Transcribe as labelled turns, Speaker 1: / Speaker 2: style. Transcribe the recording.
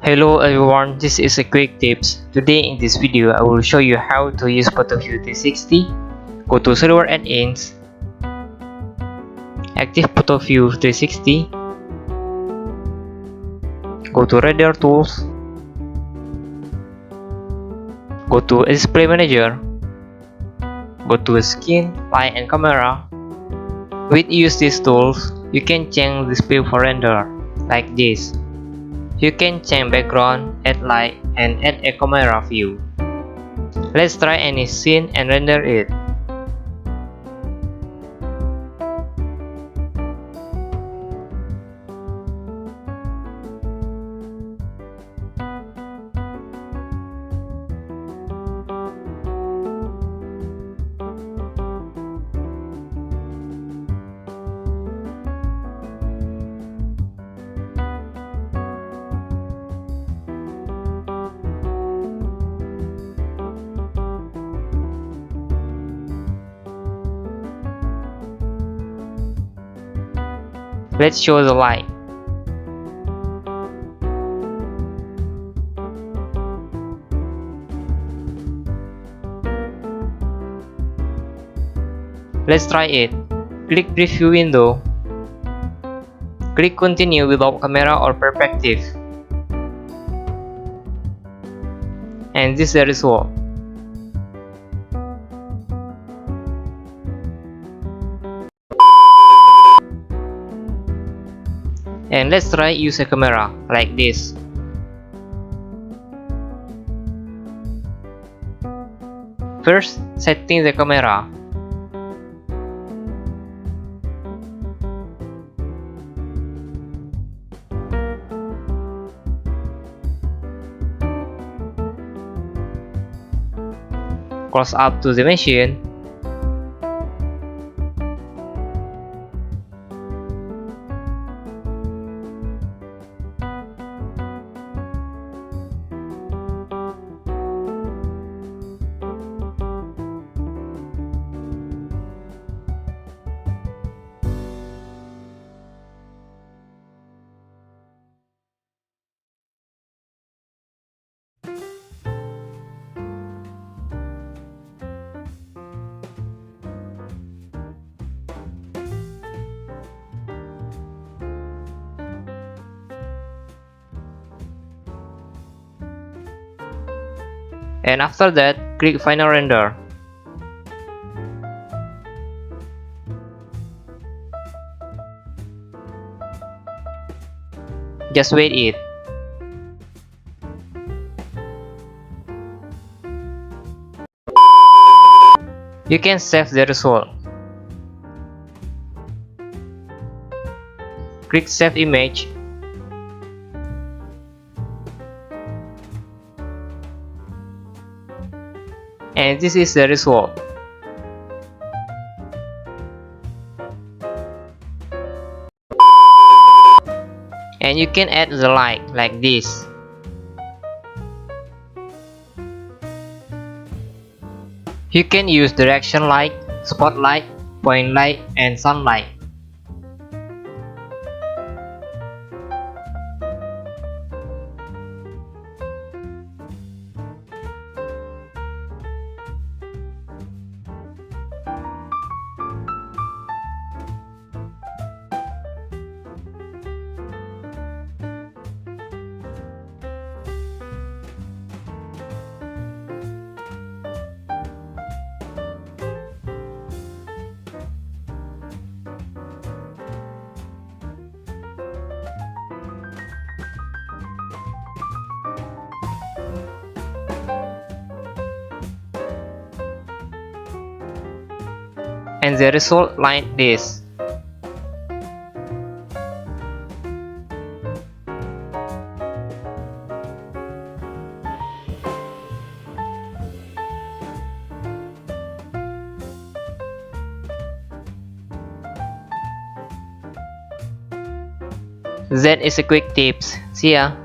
Speaker 1: Hello everyone, this is a quick tips. Today in this video I will show you how to use Photoview 360. Go to Server Add-ins, active Photoview 360, go to Radar Tools, go to Display Manager, go to Skin, Light and Camera. With use these tools, you can change display for render like this. You can change background, add light, and add a camera view. Let's try any scene and render it. Let's show the light. Let's try it. Click preview window. Click continue without camera or perspective. And this is the result. And let's try use a camera like this. First, setting the camera. Close up to the machine. And after that, click Final Render. Just wait it. You can save the result. Click Save Image. And this is the result. And you can add the light like this. You can use direction light, spotlight, point light, and sunlight. And the result like this. That is a quick tips. See ya.